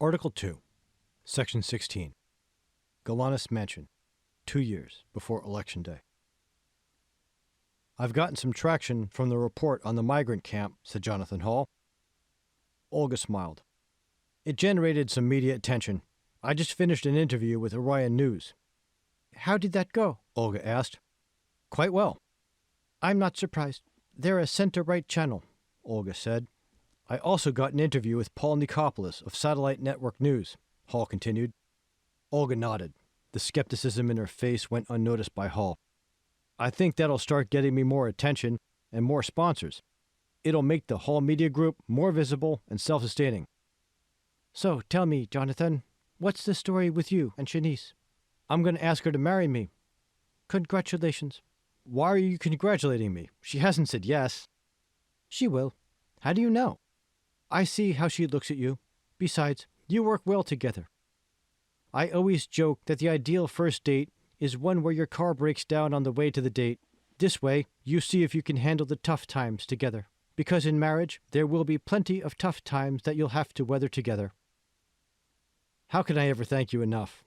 Article 2, Section 16. Galanis Mansion, 2 years before Election Day. "I've gotten some traction from the report on the migrant camp," said Jonathan Hall. Olga smiled. "It generated some media attention. I just finished an interview with Orion News." "How did that go?" Olga asked. "Quite well." "I'm not surprised. They're a center-right channel," Olga said. "I also got an interview with Paul Nikopoulos of Satellite Network News," Hall continued. Olga nodded. The skepticism in her face went unnoticed by Hall. "I think that'll start getting me more attention and more sponsors. It'll make the Hall Media Group more visible and self-sustaining." "So, tell me, Jonathan, what's the story with you and Shanice?" "I'm going to ask her to marry me." "Congratulations." "Why are you congratulating me? She hasn't said yes." "She will." "How do you know?" "I see how she looks at you. Besides, you work well together. I always joke that the ideal first date is one where your car breaks down on the way to the date. This way, you see if you can handle the tough times together. Because in marriage, there will be plenty of tough times that you'll have to weather together." "How can I ever thank you enough?"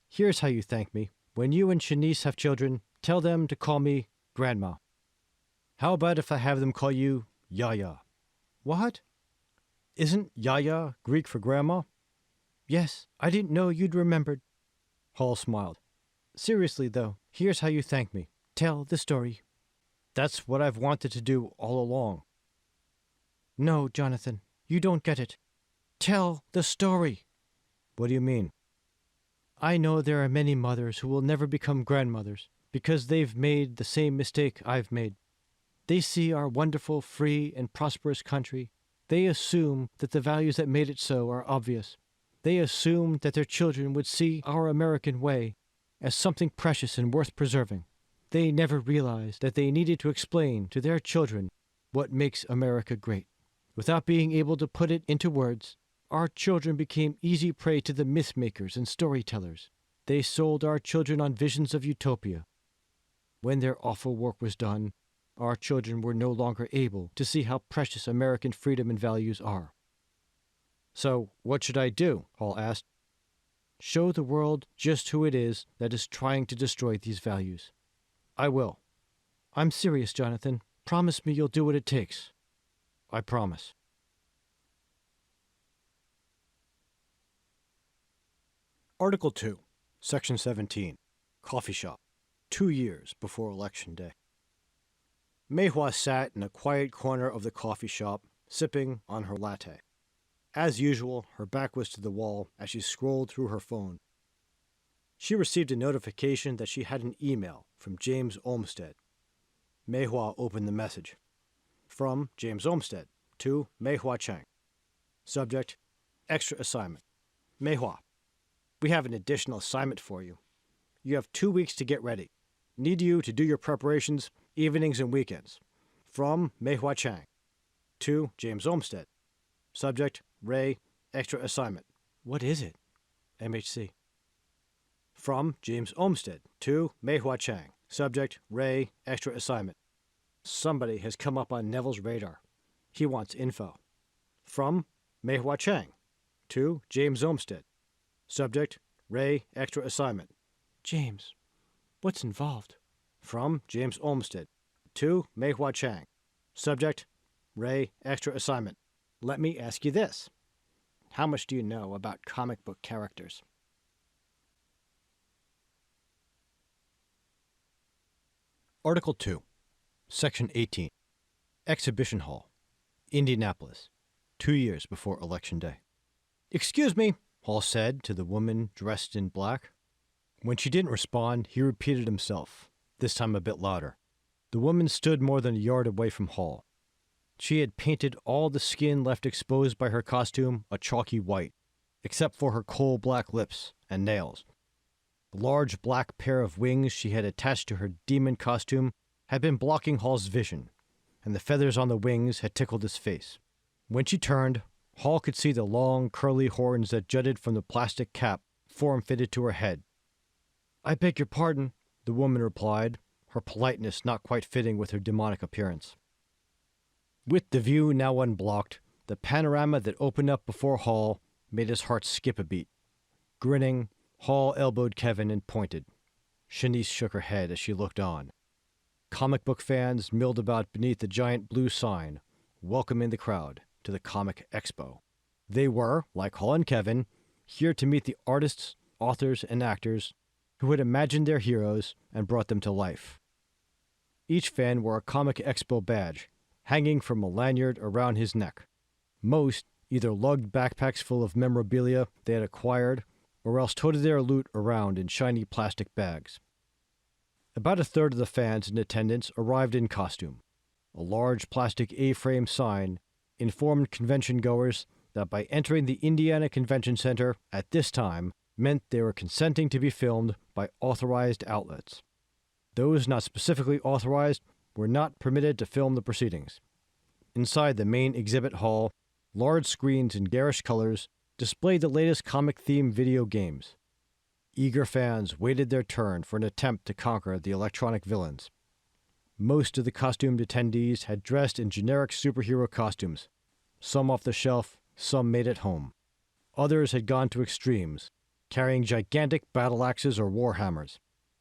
"Here's how you thank me. When you and Shanice have children, tell them to call me Grandma." "How about if I have them call you Yaya?" "What?" "Isn't Yaya Greek for grandma?" "Yes, I didn't know you'd remembered." Hall smiled. "Seriously, though, here's how you thank me. Tell the story." "That's what I've wanted to do all along." "No, Jonathan, you don't get it. Tell the story." "What do you mean?" "I know there are many mothers who will never become grandmothers because they've made the same mistake I've made. They see our wonderful, free, and prosperous country. They assume that the values that made it so are obvious. They assume that their children would see our American way as something precious and worth preserving. They never realized that they needed to explain to their children what makes America great. Without being able to put it into words, our children became easy prey to the myth-makers and storytellers. They sold our children on visions of utopia. When their awful work was done, our children were no longer able to see how precious American freedom and values are." "So, what should I do?" Hall asked. "Show the world just who it is that is trying to destroy these values." "I will." "I'm serious, Jonathan. Promise me you'll do what it takes." "I promise." Article 2, Section 17. Coffee Shop, 2 years before Election Day. Mei Hua sat in a quiet corner of the coffee shop, sipping on her latte. As usual, her back was to the wall as she scrolled through her phone. She received a notification that she had an email from James Olmsted. Mei Hua opened the message. From James Olmsted to Mei Hua Chang. Subject, extra assignment. Mei Hua, we have an additional assignment for you. You have 2 weeks to get ready. Need you to do your preparations evenings and weekends. From Mei Hua Chang. To James Olmsted. Subject, Ray, extra assignment. What is it? MHC. From James Olmsted to Mei Hua Chang. Subject, Ray, extra assignment. Somebody has come up on Neville's radar. He wants info. From Mei Hua Chang to James Olmsted. Subject, Ray, extra assignment. James, what's involved? From James Olmsted to Mei Hua Chang. Subject, Ray, extra assignment. Let me ask you this. How much do you know about comic book characters? Article 2, Section 18. Exhibition Hall, Indianapolis, 2 years before Election Day. "Excuse me," Hall said to the woman dressed in black. When she didn't respond, he repeated himself, this time a bit louder. The woman stood more than a yard away from Hall. She had painted all the skin left exposed by her costume a chalky white, except for her coal-black lips and nails. The large black pair of wings she had attached to her demon costume had been blocking Hall's vision, and the feathers on the wings had tickled his face. When she turned, Hall could see the long, curly horns that jutted from the plastic cap form-fitted to her head. "I beg your pardon," the woman replied, her politeness not quite fitting with her demonic appearance. With the view now unblocked, the panorama that opened up before Hall made his heart skip a beat. Grinning, Hall elbowed Kevin and pointed. Shanice shook her head as she looked on. Comic book fans milled about beneath the giant blue sign, welcoming the crowd to the Comic Expo. They were, like Hall and Kevin, here to meet the artists, authors, and actors who had imagined their heroes and brought them to life. Each fan wore a Comic Expo badge, hanging from a lanyard around his neck. Most either lugged backpacks full of memorabilia they had acquired, or else toted their loot around in shiny plastic bags. About a third of the fans in attendance arrived in costume. A large plastic A-frame sign informed convention-goers that by entering the Indiana Convention Center at this time meant they were consenting to be filmed by authorized outlets. Those not specifically authorized were not permitted to film the proceedings. Inside the main exhibit hall, large screens in garish colors displayed the latest comic-themed video games. Eager fans waited their turn for an attempt to conquer the electronic villains. Most of the costumed attendees had dressed in generic superhero costumes, some off the shelf, some made at home. Others had gone to extremes, carrying gigantic battle axes or war hammers.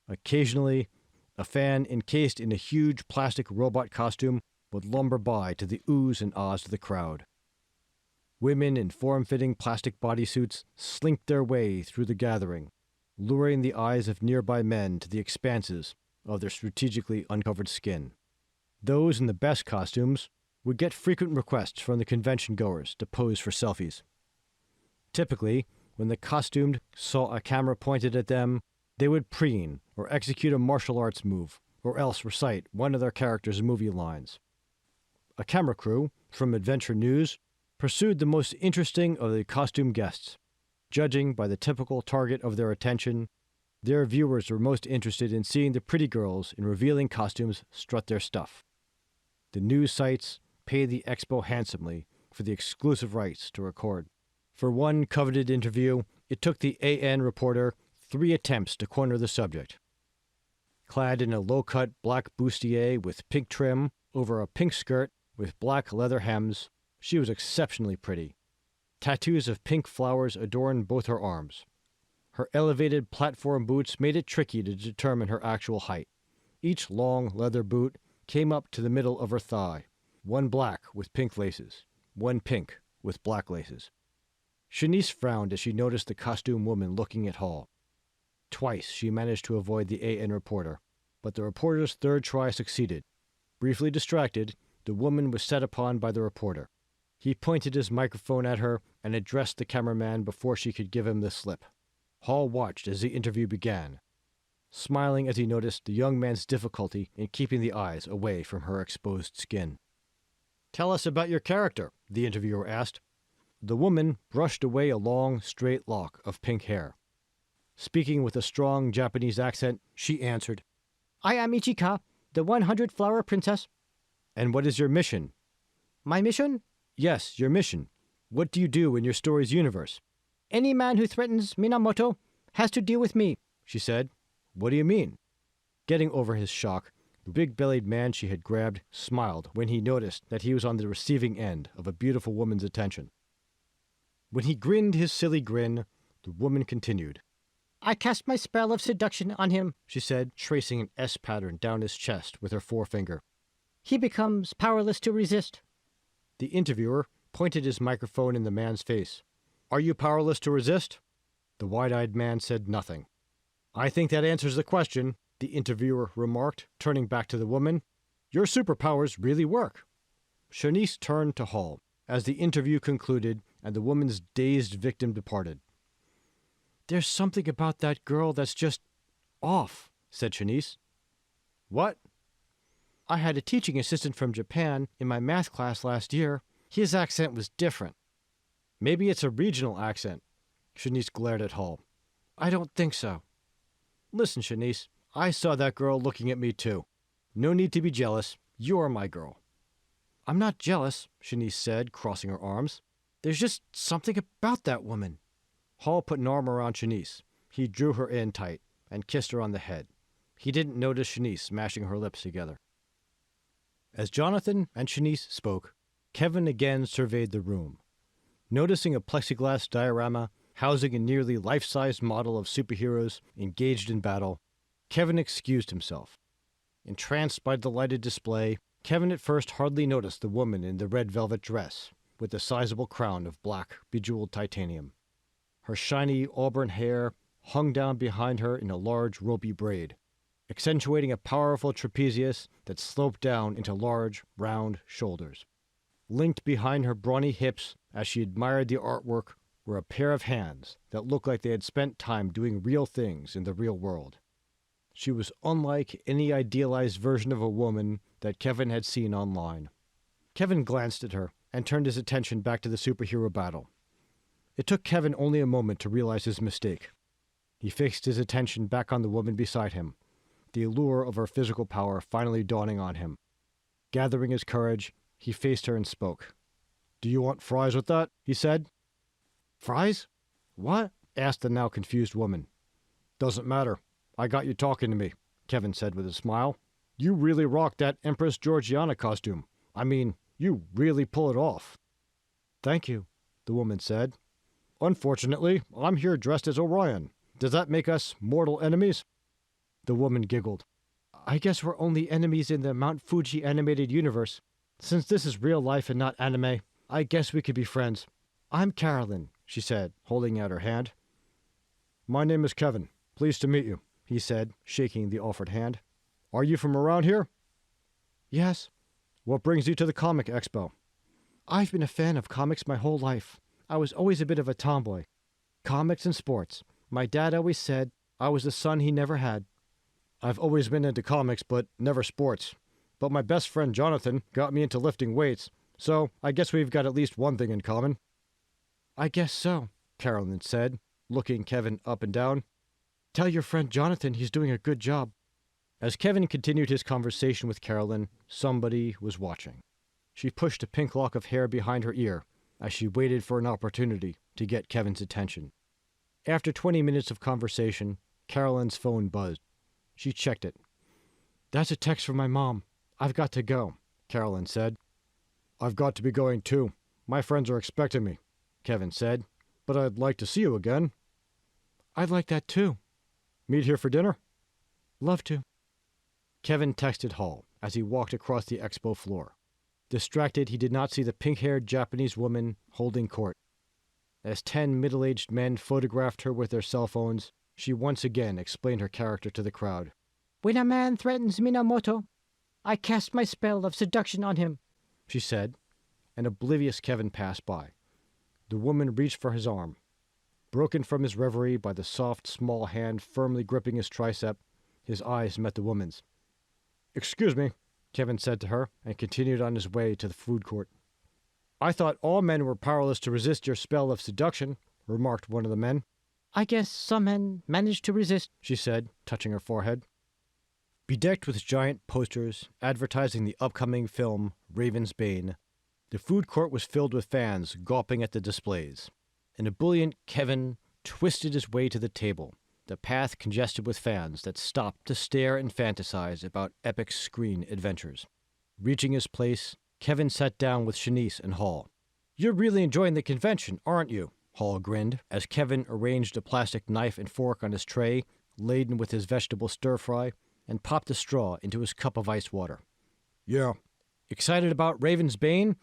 Occasionally, a fan encased in a huge plastic robot costume would lumber by to the oohs and ahs of the crowd. Women in form-fitting plastic bodysuits slinked their way through the gathering, luring the eyes of nearby men to the expanses of their strategically uncovered skin. Those in the best costumes would get frequent requests from the convention-goers to pose for selfies. Typically, when the costumed saw a camera pointed at them, they would preen or execute a martial arts move, or else recite one of their character's movie lines. A camera crew from Adventure News pursued the most interesting of the costume guests. Judging by the typical target of their attention, their viewers were most interested in seeing the pretty girls in revealing costumes strut their stuff. The news sites paid the expo handsomely for the exclusive rights to record. For one coveted interview, it took the AN reporter 3 attempts to corner the subject. Clad in a low-cut black bustier with pink trim over a pink skirt with black leather hems, she was exceptionally pretty. Tattoos of pink flowers adorned both her arms. Her elevated platform boots made it tricky to determine her actual height. Each long leather boot came up to the middle of her thigh, one black with pink laces, one pink with black laces. Shanice frowned as she noticed the costume woman looking at Hall. Twice she managed to avoid the AN reporter, but the reporter's third try succeeded. Briefly distracted, the woman was set upon by the reporter. He pointed his microphone at her and addressed the cameraman before she could give him the slip. Hall watched as the interview began, smiling as he noticed the young man's difficulty in keeping the eyes away from her exposed skin. "Tell us about your character," the interviewer asked. The woman brushed away a long, straight lock of pink hair. Speaking with a strong Japanese accent, she answered, "I am Ichika, the 100-flower princess." "And what is your mission?" "My mission?" "Yes, your mission. What do you do in your story's universe?" "Any man who threatens Minamoto has to deal with me," she said. "What do you mean?" Getting over his shock, the big-bellied man she had grabbed smiled when he noticed that he was on the receiving end of a beautiful woman's attention. When he grinned his silly grin, the woman continued. "I cast my spell of seduction on him," she said, tracing an S pattern down his chest with her forefinger. "He becomes powerless to resist." The interviewer pointed his microphone in the man's face. "Are you powerless to resist?" The wide-eyed man said nothing. "I think that answers the question," the interviewer remarked, turning back to the woman. "Your superpowers really work." Shanice turned to Hall as the interview concluded and the woman's dazed victim departed. "There's something about that girl that's just off," said Shanice. "What?" "I had a teaching assistant from Japan in my math class last year. His accent was different." "Maybe it's a regional accent." Shanice glared at Hall. "I don't think so." "Listen, Shanice, I saw that girl looking at me too. No need to be jealous. You're my girl." "I'm not jealous," Shanice said, crossing her arms. "There's just something about that woman." Hall put an arm around Shanice. He drew her in tight and kissed her on the head. He didn't notice Shanice smashing her lips together. As Jonathan and Shanice spoke, Kevin again surveyed the room. Noticing a plexiglass diorama housing a nearly life-sized model of superheroes engaged in battle, Kevin excused himself. Entranced by the lighted display, Kevin at first hardly noticed the woman in the red velvet dress, with the sizable crown of black, bejeweled titanium. Her shiny auburn hair hung down behind her in a large, ropey braid, accentuating a powerful trapezius that sloped down into large, round shoulders. Linked behind her brawny hips as she admired the artwork were a pair of hands that looked like they had spent time doing real things in the real world. She was unlike any idealized version of a woman that Kevin had seen online. Kevin glanced at her and turned his attention back to the superhero battle. It took Kevin only a moment to realize his mistake. He fixed his attention back on the woman beside him, the allure of her physical power finally dawning on him. Gathering his courage, he faced her and spoke. "Do you want fries with that?" he said. "Fries? What?" asked the now confused woman. "Doesn't matter. I got you talking to me," Kevin said with a smile. "You really rock that Empress Georgiana costume. I mean, you really pull it off." "Thank you," the woman said. "Unfortunately, I'm here dressed as Orion. Does that make us mortal enemies?" The woman giggled. "I guess we're only enemies in the Mount Fuji animated universe. Since this is real life and not anime, I guess we could be friends. I'm Carolyn," she said, holding out her hand. "My name is Kevin. Pleased to meet you," he said, shaking the offered hand. "Are you from around here?" "Yes." "What brings you to the comic expo?" "I've been a fan of comics my whole life. I was always a bit of a tomboy. Comics and sports. My dad always said I was the son he never had." "I've always been into comics, but never sports. But my best friend Jonathan got me into lifting weights, so I guess we've got at least one thing in common." "I guess so," Carolyn said, looking Kevin up and down. "Tell your friend Jonathan he's doing a good job." As Kevin continued his conversation with Carolyn, somebody was watching. She pushed a pink lock of hair behind her ear as she waited for an opportunity to get Kevin's attention. After 20 minutes of conversation, Carolyn's phone buzzed. She checked it. "That's a text from my mom. I've got to go," Carolyn said. "I've got to be going too. My friends are expecting me," Kevin said. "But I'd like to see you again." "I'd like that too." "Meet here for dinner?" "Love to." Kevin texted Hall as he walked across the expo floor. Distracted, he did not see the pink-haired Japanese woman holding court. As 10 middle-aged men photographed her with their cell phones, she once again explained her character to the crowd. "When a man threatens Minamoto, I cast my spell of seduction on him," she said. An oblivious Kevin passed by. The woman reached for his arm. Broken from his reverie by the soft, small hand firmly gripping his tricep, his eyes met the woman's. "Excuse me," Kevin said to her, and continued on his way to the food court. "I thought all men were powerless to resist your spell of seduction," remarked one of the men. "I guess some men managed to resist," she said, touching her forehead. Bedecked with giant posters advertising the upcoming film Raven's Bane, the food court was filled with fans gawping at the displays. An ebullient Kevin twisted his way to the table, the path congested with fans that stopped to stare and fantasize about epic screen adventures. Reaching his place, Kevin sat down with Shanice and Hall. "You're really enjoying the convention, aren't you?" Hall grinned, as Kevin arranged a plastic knife and fork on his tray, laden with his vegetable stir-fry, and popped a straw into his cup of ice water. "Yeah." "Excited about Raven's Bane?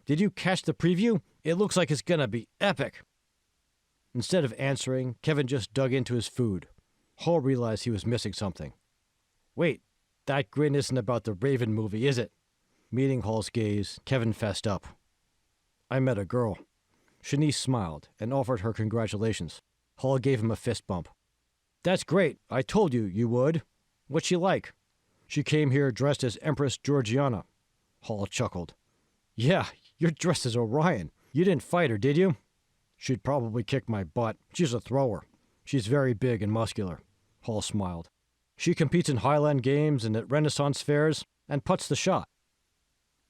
Did you catch the preview? It looks like it's gonna be epic." Instead of answering, Kevin just dug into his food. Hall realized he was missing something. "Wait, that grin isn't about the Raven movie, is it?" Meeting Hall's gaze, Kevin fessed up. "I met a girl." Shanice smiled and offered her congratulations. Hall gave him a fist bump. "That's great. I told you you would. What's she like?" "She came here dressed as Empress Georgiana." Hall chuckled. "Yeah, you're dressed as Orion. You didn't fight her, did you?" "She'd probably kick my butt. She's a thrower. She's very big and muscular." Hall smiled. "She competes in Highland Games and at Renaissance fairs and puts the shot."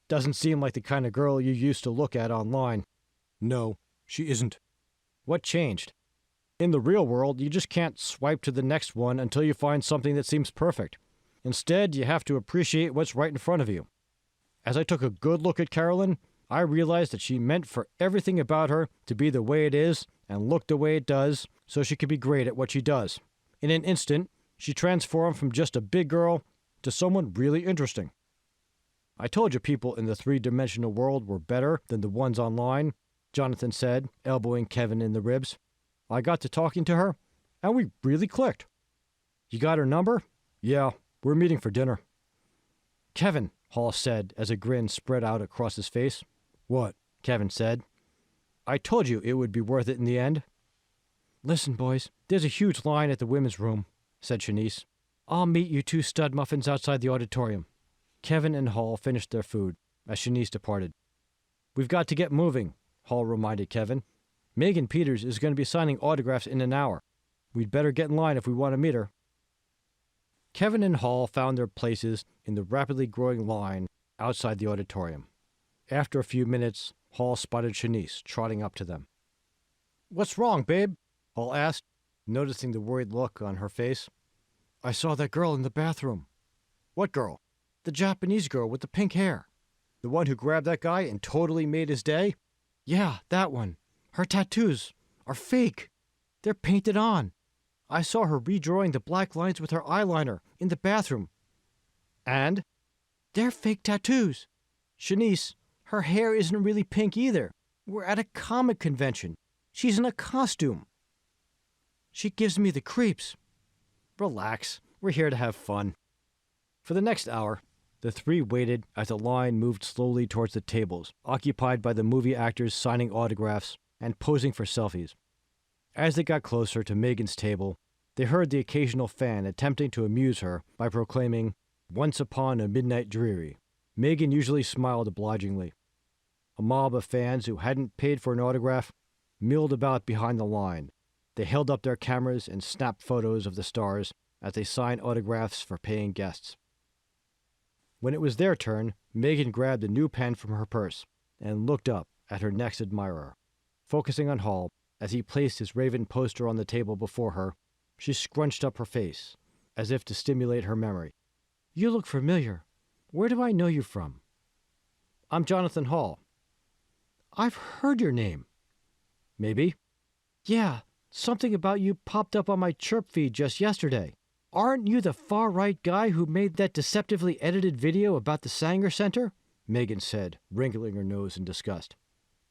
"Doesn't seem like the kind of girl you used to look at online." "No, she isn't." "What changed?" "In the real world, you just can't swipe to the next one until you find something that seems perfect. Instead, you have to appreciate what's right in front of you. As I took a good look at Carolyn, I realized that she meant for everything about her to be the way it is and look the way it does so she could be great at what she does. In an instant, she transformed from just a big girl to someone really interesting. I told you people in the three-dimensional world were better than the ones online, Jonathan said, elbowing Kevin in the ribs. I got to talking to her, and we really clicked. You got her number? Yeah, we're meeting for dinner. Kevin, Hall said as a grin spread out across his face. What? Kevin said. I told you it would be worth it in the end. Listen, boys, there's a huge line at the women's room, said Shanice. I'll meet you two stud muffins outside the auditorium. Kevin and Hall finished their food as Shanice departed. We've got to get moving, Hall reminded Kevin. Meghan Peters is going to be signing autographs in an hour. We'd better get in line if we want to meet her. Kevin and Hall found their places in the rapidly growing line outside the auditorium. After a few minutes, Hall spotted Shanice trotting up to them. What's wrong, babe? Hall asked, noticing the worried look on her face. I saw that girl in the bathroom. What girl? The Japanese girl with the pink hair. The one who grabbed that guy and totally made his day? Yeah, that one. Her tattoos are fake. They're painted on. I saw her redrawing the black lines with her eyeliner in the bathroom. And? They're fake tattoos. Shanice, her hair isn't really pink either. We're at a comic convention. She's in a costume. She gives me the creeps. Relax. We're here to have fun. For the next hour, the three waited as the line moved slowly towards the tables, occupied by the movie actors signing autographs and posing for selfies. As they got closer to Meghan's table, they heard the occasional fan attempting to amuse her by proclaiming, "Once upon a midnight dreary." Meghan usually smiled obligingly. A mob of fans who hadn't paid for an autograph milled about behind the line. They held up their cameras and snapped photos of the stars as they signed autographs for paying guests. When it was their turn, Meghan grabbed a new pen from her purse and looked up at her next admirer. Focusing on Hall, as he placed his Raven poster on the table before her, she scrunched up her face, as if to stimulate her memory. You look familiar. Where do I know you from? I'm Jonathan Hall. I've heard your name. Maybe. Yeah, something about you popped up on my chirp feed just yesterday. Aren't you the far-right guy who made that deceptively edited video about the Sanger Center? Meghan said, wrinkling her nose in disgust.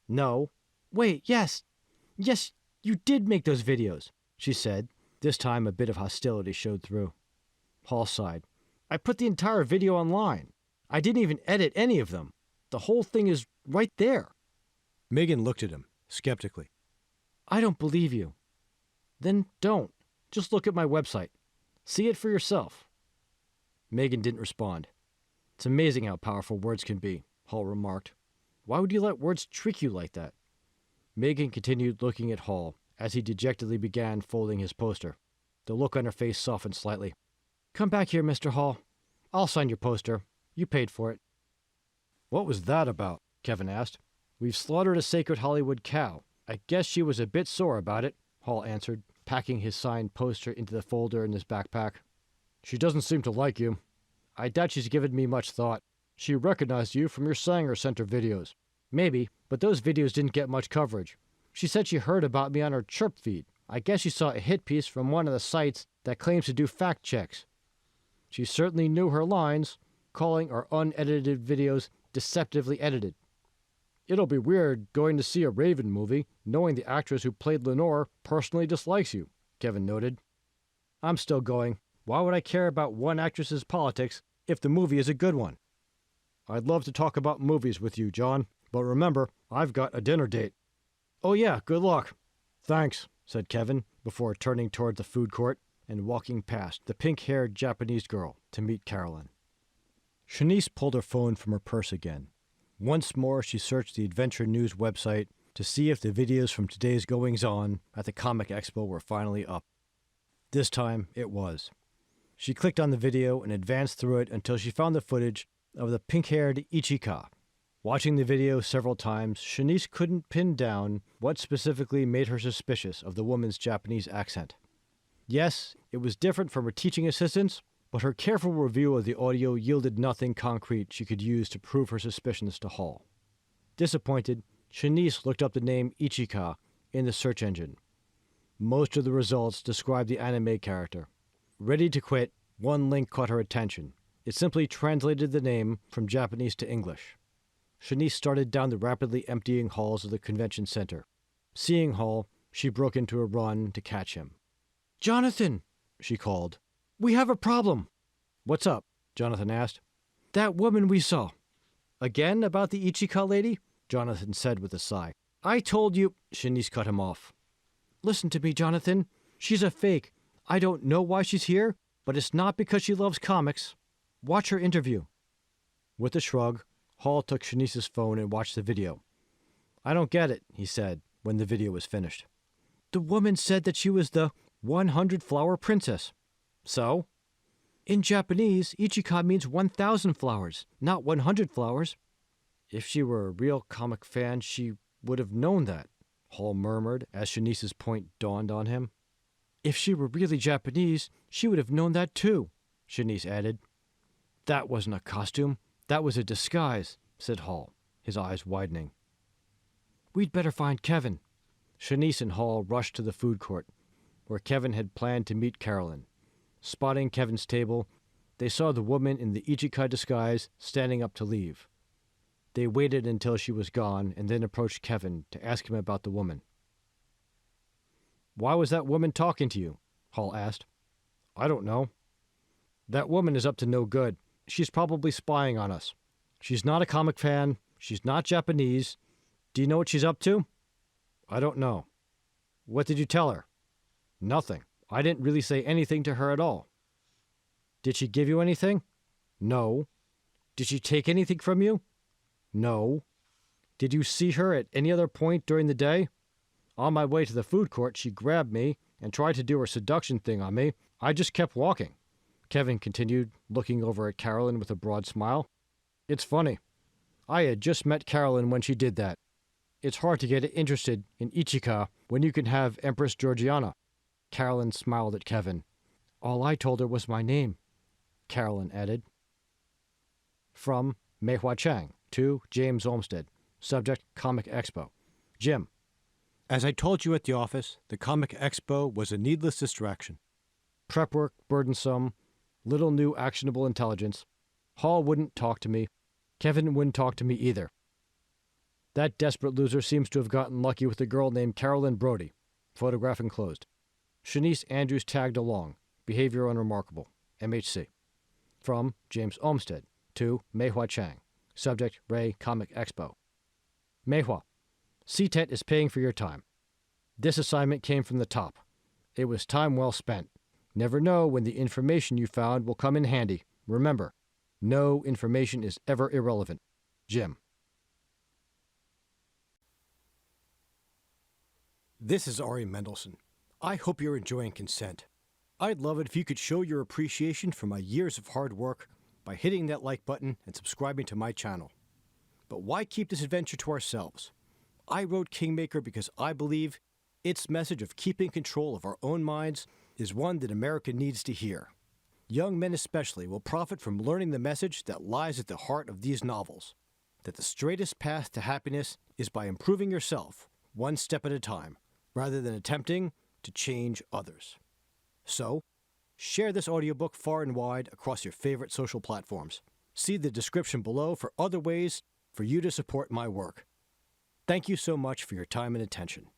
No. Wait, yes. Yes, you did make those videos, she said. This time a bit of hostility showed through. Hall sighed. I put the entire video online. I didn't even edit any of them. The whole thing is right there. Meghan looked at him, skeptically. I don't believe you. Then don't. Just look at my website. See it for yourself. Meghan didn't respond. It's amazing how powerful words can be, Hall remarked. Why would you let words trick you like that? Meghan continued looking at Hall as he dejectedly began folding his poster. The look on her face softened slightly. Come back here, Mr. Hall. I'll sign your poster. You paid for it. What was that about? Kevin asked. We've slaughtered a sacred Hollywood cow. I guess she was a bit sore about it, Hall answered, packing his signed poster into the folder in his backpack. She doesn't seem to like you. I doubt she's given me much thought. She recognized you from your Sanger Center videos. Maybe, but those videos didn't get much coverage. She said she heard about me on her chirp feed. I guess she saw a hit piece from one of the sites that claims to do fact checks. She certainly knew her lines, calling our unedited videos deceptively edited. It'll be weird going to see a Raven movie, knowing the actress who played Lenore personally dislikes you, Kevin noted. I'm still going. Why would I care about one actress's politics if the movie is a good one? I'd love to talk about movies with you, John, but remember, I've got a dinner date. Oh yeah, good luck. Thanks, said Kevin, before turning toward the food court and walking past the pink-haired Japanese girl to meet Carolyn. Shanice pulled her phone from her purse again. Once more, she searched the Adventure News website to see if the videos from today's goings-on at the Comic Expo were finally up. This time, it was. She clicked on the video and advanced through it until she found the footage of the pink-haired Ichika. Watching the video several times, Shanice couldn't pin down what specifically made her suspicious of the woman's Japanese accent. Yes, it was different from her teaching assistants, but her careful review of the audio yielded nothing concrete she could use to prove her suspicions to Hall. Disappointed, Shanice looked up the name Ichika in the search engine. Most of the results described the anime character. Ready to quit, one link caught her attention. It simply translated the name from Japanese to English. Shanice started down the rapidly emptying halls of the convention center. Seeing Hall, she broke into a run to catch him. "Jonathan!" she called. "We have a problem." "What's up?" Jonathan asked. "That woman we saw." "Again about the Ichika lady?" Jonathan said with a sigh. "I told you—" Shanice cut him off. "Listen to me, Jonathan. She's a fake. I don't know why she's here, but it's not because she loves comics. Watch her interview." With a shrug, Hall took Shanice's phone and watched the video. "I don't get it," he said when the video was finished. "The woman said that she was the 100-flower princess." "So?" "In Japanese, Ichika means 1,000 flowers, not 100 flowers." "If she were a real comic fan, she would have known that," Hall murmured as Shanice's point dawned on him. "If she were really Japanese, she would have known that too," Shanice added. "That wasn't a costume. That was a disguise," said Hall, his eyes widening. "We'd better find Kevin." Shanice and Hall rushed to the food court, where Kevin had planned to meet Carolyn. Spotting Kevin's table, they saw the woman in the Ichika disguise standing up to leave. They waited until she was gone and then approached Kevin to ask him about the woman. "Why was that woman talking to you?" Hall asked. "I don't know." "That woman is up to no good. She's probably spying on us. She's not a comic fan. She's not Japanese. Do you know what she's up to?" "I don't know." "What did you tell her?" "Nothing. I didn't really say anything to her at all." "Did she give you anything?" "No." "Did she take anything from you?" "No." "Did you see her at any other point during the day?" "On my way to the food court, she grabbed me and tried to do her seduction thing on me. I just kept walking," Kevin continued, looking over at Carolyn with a broad smile. "It's funny. I had just met Carolyn when she did that. It's hard to get interested in Ichika when you can have Empress Georgiana." Carolyn smiled at Kevin. "All I told her was my name," Carolyn added. From Mei Hua Chang to James Olmsted. Subject, Comic Expo. Jim. As I told you at the office, the Comic Expo was a needless distraction. Prep work burdensome, little new actionable intelligence. Hall wouldn't talk to me. Kevin wouldn't talk to me either. That desperate loser seems to have gotten lucky with a girl named Carolyn Brody. Photograph enclosed. Shanice Andrews tagged along. Behavior unremarkable. MHC. From James Olmsted to Mei Hua Chang. Subject, Ray Comic Expo. Mei Hua. CTET is paying for your time. This assignment came from the top. It was time well spent. Never know when the information you found will come in handy. Remember, no information is ever irrelevant. Jim. This is Ari Mendelson. I hope you're enjoying Consent. I'd love it if you could show your appreciation for my years of hard work by hitting that like button and subscribing to my channel. But why keep this adventure to ourselves? I wrote Kingmaker because I believe its message of keeping control of our own minds is one that America needs to hear. Young men especially will profit from learning the message that lies at the heart of these novels, that the straightest path to happiness is by improving yourself, one step at a time, rather than attempting to change others. So, share this audiobook far and wide across your favorite social platforms. See the description below for other ways for you to support my work. Thank you so much for your time and attention.